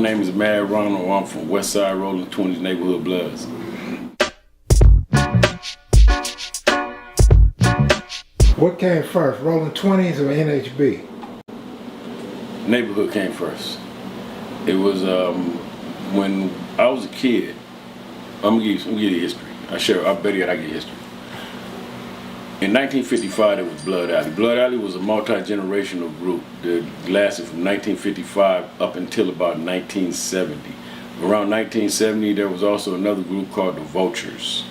name is Madd Ronald. I'm from Westside Rolling 20s Neighborhood Bloods. What came first, Rolling 20s or NHB? Neighborhood came first. It was when I was a kid. I'm gonna give you history. I bet you I get history. In 1955, there was Blood Alley. Blood Alley was a multi-generational group that lasted from 1955 up until about 1970. Around 1970, there was also another group called the Vultures.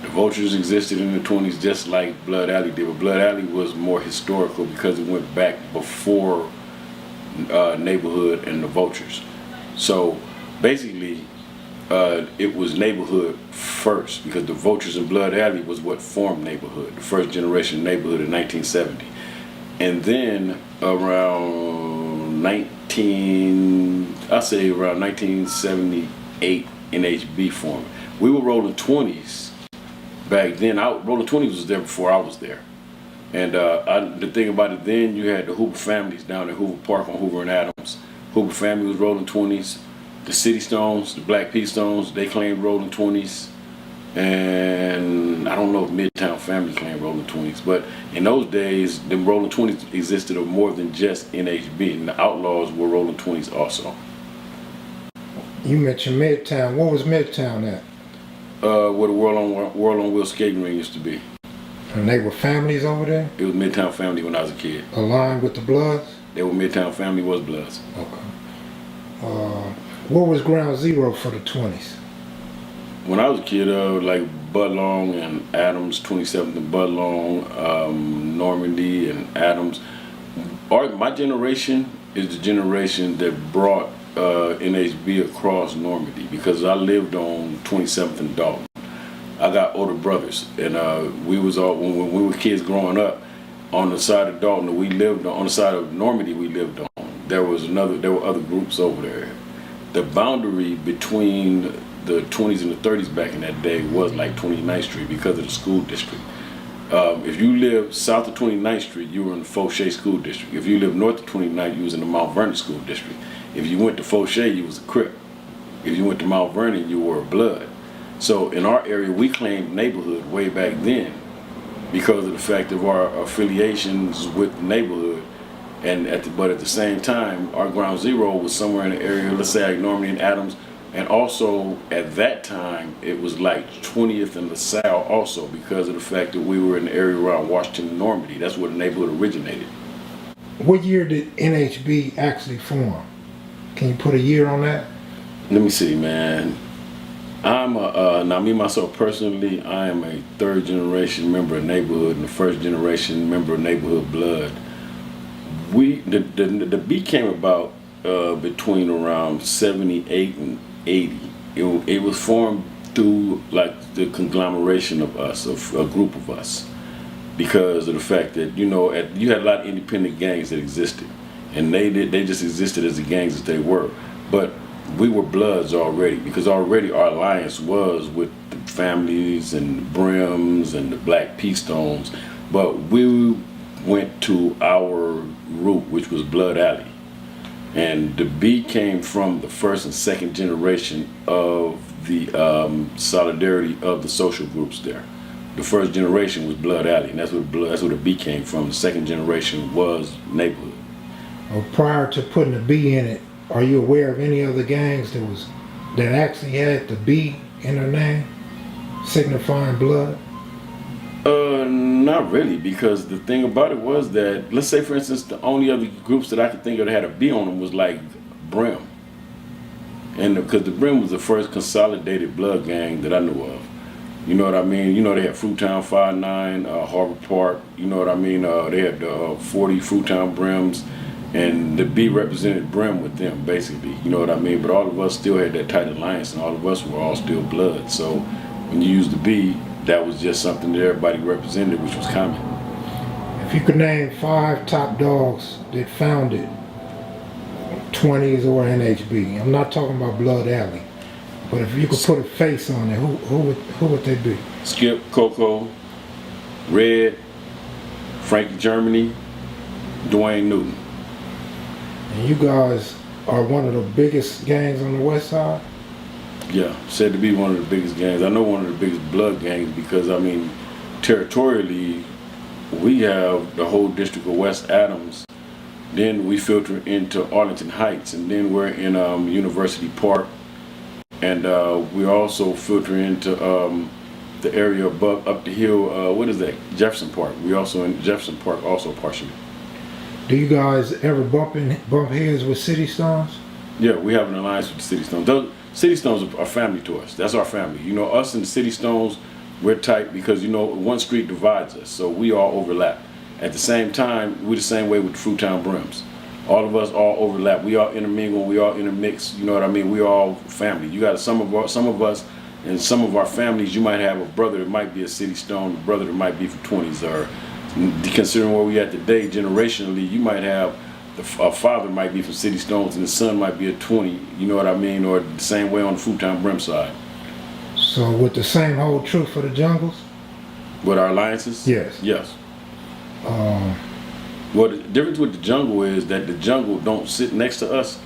The Vultures existed in the 20s just like Blood Alley did, but Blood Alley was more historical because it went back before Neighborhood and the Vultures. So basically, it was Neighborhood first because the Vultures and Blood Alley was what formed Neighborhood, the first generation Neighborhood in 1970. And then around 1978, NHB formed. We were rolling 20s back then. Rolling 20s was there before I was there. And the thing about it then, you had the Hoover families down at Hoover Park on Hoover and Adams. Hoover family was rolling 20s. The City Stones, the Black P Stones, they claimed rolling 20s. And I don't know if Midtown family claimed rolling 20s, but in those days, the rolling 20s existed of more than just NHB, and the Outlaws were rolling 20s also. You mentioned Midtown. What was Midtown at? Where the World on Wheels skating ring used to be. And they were families over there? It was Midtown family when I was a kid. Aligned with the Bloods? They were Midtown family, was Bloods. Okay. What was ground zero for the 20s? When I was a kid, like Bud Long and Adams, 27th and Bud Long, Normandy and Adams. My generation is the generation that brought NHB across Normandy because I lived on 27th and Dalton. I got older brothers, and we was all when we were kids growing up on the side of Dalton that we lived on the side of Normandy we lived on. There were other groups over there. The boundary between the 20s and the 30s back in that day was like 29th Street because of the school district. If you lived south of 29th Street, you were in the Fauché School District. If you lived north of 29th, you was in the Mount Vernon School District. If you went to Fauché, you was a Crip. If you went to Mount Vernon, you were a Blood. So in our area, we claimed Neighborhood way back then because of the fact of our affiliations with the Neighborhood. But at the same time, our ground zero was somewhere in the area, let's say like Normandy and Adams. And also at that time, it was like 20th and LaSalle also because of the fact that we were in the area around Washington and Normandy. That's where the Neighborhood originated. What year did NHB actually form? Can you put a year on that? Let me see, man. Now me myself personally, I am a third generation member of Neighborhood and the first generation member of Neighborhood Blood. The B came about between around 78 and 80. It was formed through like the conglomeration of us, of a group of us, because of the fact that you had a lot of independent gangs that existed, and they just existed as the gangs that they were, but we were Bloods already because already our alliance was with the families and the Brims and the Black P Stones, but we went to our root, which was Blood Alley. And the B came from the first and second generation of the solidarity of the social groups there. The first generation was Blood Alley, and that's where the B came from. The second generation was Neighborhood. Well, prior to putting the B in it, are you aware of any other gangs that actually had the B in their name, signifying blood? Not really, because the thing about it was that, let's say for instance, the only other groups that I could think of that had a B on them was like Brim. And because the Brim was the first consolidated blood gang that I knew of. You know what I mean? You know, they had Fruitown 5-9, Harbor Park, you know what I mean? They had 40 Fruitown Brims, and the B represented Brim with them, basically. You know what I mean? But all of us still had that tight alliance, and all of us were all still Blood. So when you use the B, that was just something that everybody represented, which was common. If you could name 5 top dogs that founded 20s or NHB, I'm not talking about Blood Alley, but if you could put a face on it, who would they be? Skip, Coco, Red, Frankie Germany, Dwayne Newton. And you guys are one of the biggest gangs on the west side? Yeah, said to be one of the biggest gangs. I know one of the biggest blood gangs because, I mean, territorially, we have the whole district of West Adams. Then we filter into Arlington Heights, and then we're in University Park. And we also filter into the area above, up the hill, what is that? Jefferson Park. We also in Jefferson Park, also partially. Do you guys ever bump heads with City Stones? Yeah, we have an alliance with the City Stones. Those City Stones are family to us. That's our family. You know, us and the City Stones, we're tight because, you know, one street divides us, so we all overlap. At the same time, we're the same way with the Fruitown Brims. All of us all overlap. We all intermingle. We all intermix. You know what I mean? We all family. You got some of us and some of our families. You might have a brother that might be a City Stone, a brother that might be for 20s, or considering where we at today, generationally, you might have a father might be from City Stones and the son might be a 20. You know what I mean? Or the same way on the Fruitown Brim side. So would the same hold true for the jungles? With our alliances? Yes. Yes. Well, the difference with the jungle is that the jungle don't sit next to us.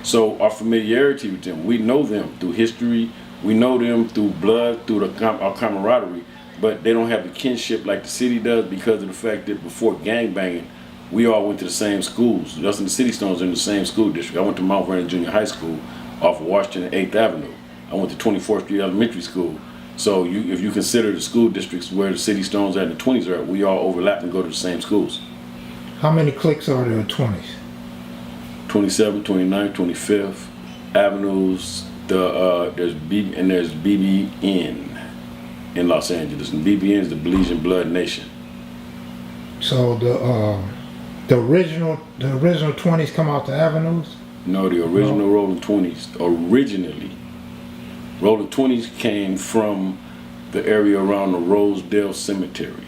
So our familiarity with them, we know them through history, we know them through blood, through our camaraderie, but they don't have the kinship like the city does because of the fact that before gangbanging, we all went to the same schools. Us and the City Stones are in the same school district. I went to Mount Vernon Junior High School off of Washington and 8th Avenue. I went to 24th Street Elementary School. So if you consider the school districts where the City Stones and the 20s are at, we all overlap and go to the same schools. How many cliques are there in 20s? 27th, 29th, 25th Avenues. There's BBN in Los Angeles, and BBN is the Belizean Blood Nation. So the original 20s come out the Avenues? No, the original Rolling 20s. Rolling 20s came from the area around the Rosedale Cemetery,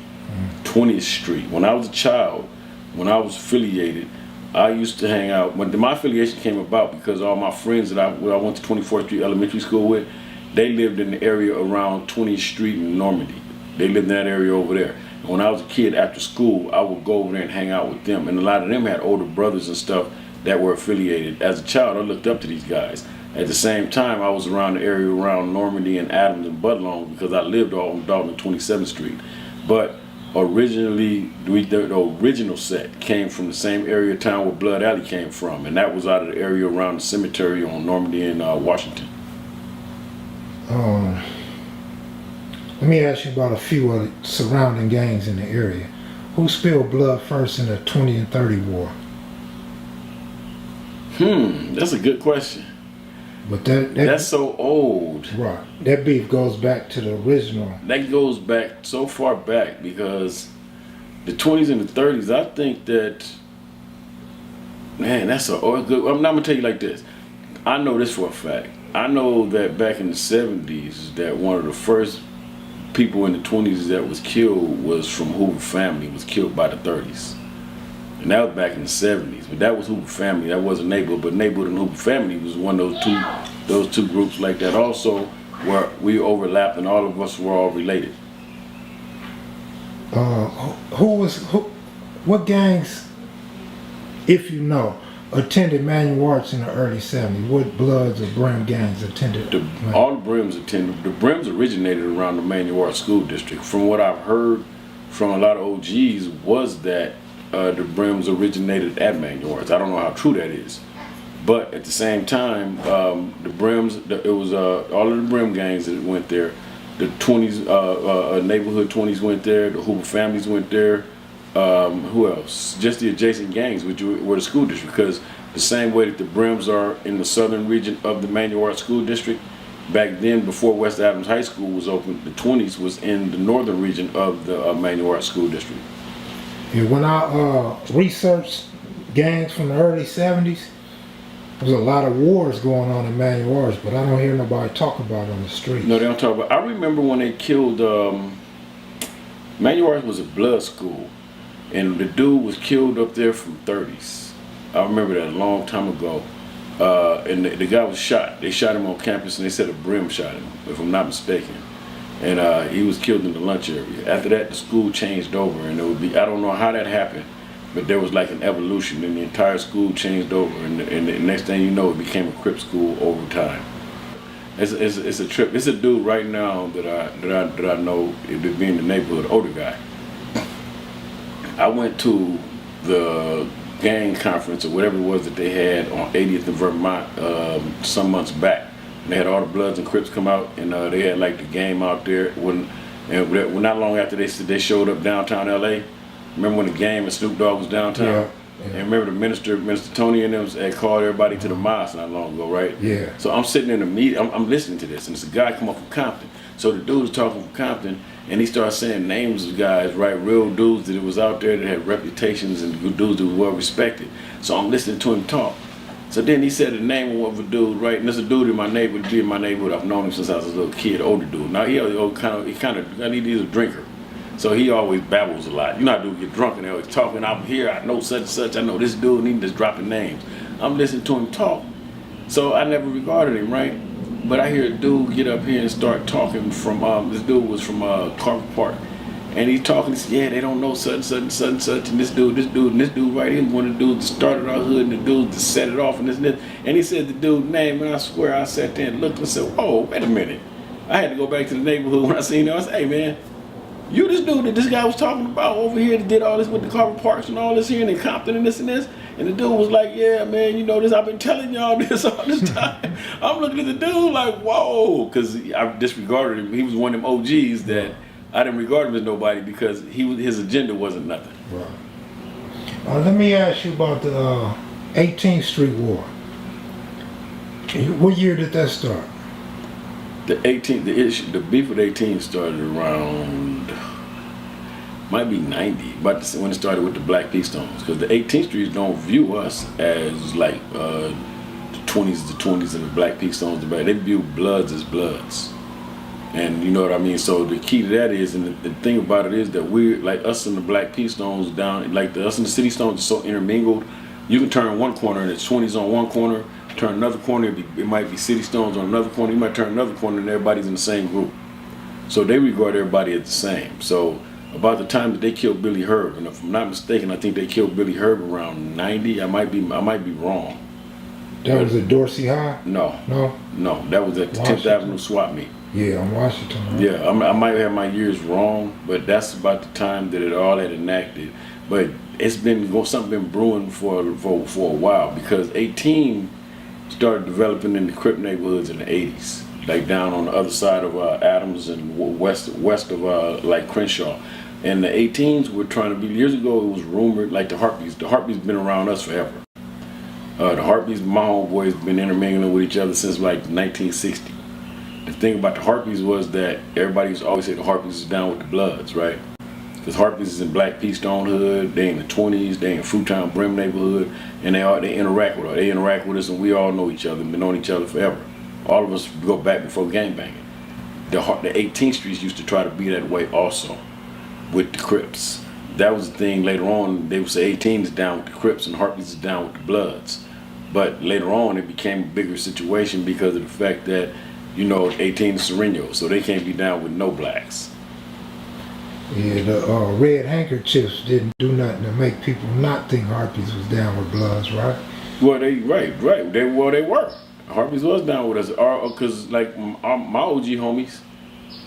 20th Street. When I was a child, when I was affiliated, I used to hang out. When my affiliation came about because all my friends that I went to 24th Street Elementary School with, they lived in the area around 20th Street in Normandy. They lived in that area over there. And when I was a kid after school, I would go over there and hang out with them. And a lot of them had older brothers and stuff that were affiliated. As a child, I looked up to these guys. At the same time, I was around the area around Normandy and Adams and Budlong because I lived all on Dalton and 27th Street. But originally, the original set came from the same area of town where Blood Alley came from, and that was out of the area around the cemetery on Normandy and Washington. Let me ask you about a few of the surrounding gangs in the area. Who spilled blood first in the 20 and 30 war? That's a good question. But that's so old. Right. That beef goes back to the original. That goes back so far back because the 20s and the 30s, I think that, man, that's a good. I'm not going to tell you like this. I know this for a fact. I know that back in the 70s, that one of the first people in the 20s that was killed was from Hoover family, was killed by the 30s. And that was back in the 70s, but that was Hoover family. That wasn't Neighborhood, but Neighborhood and Hoover family was one of those two groups like that also, where we overlapped and all of us were all related. What gangs, if you know, attended Manual Arts in the early 70s? What Bloods or Brim gangs attended? All the Brims attended. The Brims originated around the Manual Arts School District. From what I've heard from a lot of OGs was that the Brims originated at Manual Arts. I don't know how true that is. But at the same time, the Brims, it was all of the Brim gangs that went there. The 20s, neighborhood 20s went there. The Hoover families went there. Who else? Just the adjacent gangs, which were the school district. Because the same way that the Brims are in the southern region of the Manual Arts School District, back then, before West Adams High School was open, the 20s was in the northern region of the Manual Arts School District. And when I researched gangs from the early 70s, there was a lot of wars going on in Manual Arts, but I don't hear nobody talk about it on the street. No, they don't talk about it. I remember when they killed, Manual Arts was a blood school, and the dude was killed up there from 30s. I remember that a long time ago. And the guy was shot. They shot him on campus, and they said a Brim shot him, if I'm not mistaken. And he was killed in the lunch area. After that, the school changed over, and it would be, I don't know how that happened, But there was like an evolution, and the entire school changed over, and the next thing you know, it became a Crip school over time. It's a trip. It's a dude right now that I know, it being in the neighborhood, older guy. I went to the gang conference or whatever it was that they had on 80th in Vermont some months back. And they had all the Bloods and Crips come out, and they had like the game out there. And not long after they showed up downtown LA. Remember when the game and Snoop Dogg was downtown? Yeah. And remember the minister Tony and them had called everybody to the mosque not long ago, right? Yeah. So I'm sitting in the meeting, I'm listening to this, and it's a guy come up from Compton. So the dude was talking from Compton, and he started saying names of guys, right? Real dudes that was out there that had reputations and good dudes that were well respected. So I'm listening to him talk. So then he said the name of a dude, right? And there's a dude in my neighborhood. I've known him since I was a little kid, older dude. Now he's a drinker. So he always babbles a lot. You know how dudes get drunk and they're always talking. I'm here, I know such and such, I know this dude, and he just dropping names. I'm listening to him talk. So I never regarded him, right? But I hear a dude get up here and start talking from, this dude was from Carver Park. And he's talking, he said, yeah, they don't know such and such and such and such. And this dude right here, one of the dudes that started our hood, and the dude that set it off and this and this. And he said the dude's name, and I swear I sat there and looked and said, whoa, wait a minute. I had to go back to the neighborhood when I seen him. I said, hey man, you this dude that this guy was talking about over here that did all this with the Carver Parks and all this here and in Compton and this and this. And the dude was like, yeah, man, you know this, I've been telling y'all this all this time. I'm looking at the dude like, whoa, because I disregarded him. He was one of them OGs that I didn't regard him as nobody because his agenda wasn't nothing. Right. Let me ask you about the 18th Street War. What year did that start? The beef with 18 started around, might be 90, but when it started with the Black P Stones, because the 18th Streets don't view us as like the 20s and the Black P Stones. They view Bloods as Bloods, and you know what I mean. So the key to that is, and the thing about it is that we're like us and the Black P Stones down, like us and the City Stones are so intermingled. You can turn one corner and it's 20s on one corner. Turn another corner, it might be City Stones on another corner. You might turn another corner and everybody's in the same group. So they regard everybody as the same. So about the time that they killed Billy Herb, and if I'm not mistaken, I think they killed Billy Herb around 90. I might be wrong. That was at Dorsey High? No, that was at the 10th Avenue swap meet. Yeah, on Washington. Right? Yeah, I might have my years wrong, but that's about the time that it all had enacted. But it's been something been brewing for a while, because 18 started developing in the Crip neighborhoods in the 80s, like down on the other side of Adams and west of like Crenshaw. And the 18s were trying to be, years ago it was rumored, like the Harpies been around us forever. The Harpies, my homeboys, been intermingling with each other since like 1960. The thing about the Harpies was that everybody used to always say the Harpies is down with the Bloods, right? Because Harpies is in Black P Stone hood, they in the 20s, they in Fruitown Brim neighborhood, and they interact with us. They interact with us, and we all know each other, been knowing each other forever. All of us go back before gangbanging. The 18th Streets used to try to be that way also, with the Crips. That was the thing. Later on, they would say 18 is down with the Crips and Harpies is down with the Bloods. But later on, it became a bigger situation because of the fact that, 18 is Sereno, so they can't be down with no blacks. Yeah, the red handkerchiefs didn't do nothing to make people not think Harpies was down with Bloods, right? Well, they were. Harpies was down with us, because like my OG homies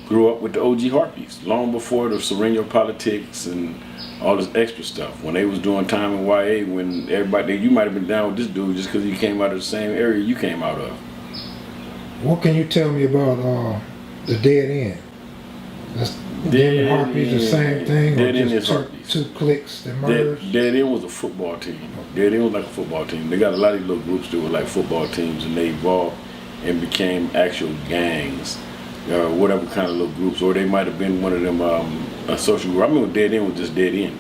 grew up with the OG Harpies long before the Sereno politics and all this extra stuff. When they was doing time in YA, when everybody, you might have been down with this dude just because he came out of the same area you came out of. What can you tell me about the Dead End? Dead Harpies, the same thing? Dead End is Harpies. Two cliques that merged? Dead End was a football team. Dead End was like a football team. They got a lot of these little groups that were like football teams, and they evolved and became actual gangs, whatever kind of little groups, or they might have been one of them a social group. I remember Dead End was just Dead End.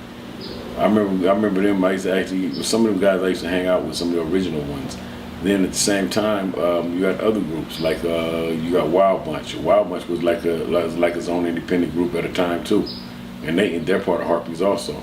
I remember them. I used to actually, some of them guys I used to hang out with, some of the original ones. Then at the same time, you got other groups like you got Wild Bunch. Wild Bunch was like its own independent group at a time too, and they're part of Harpies also.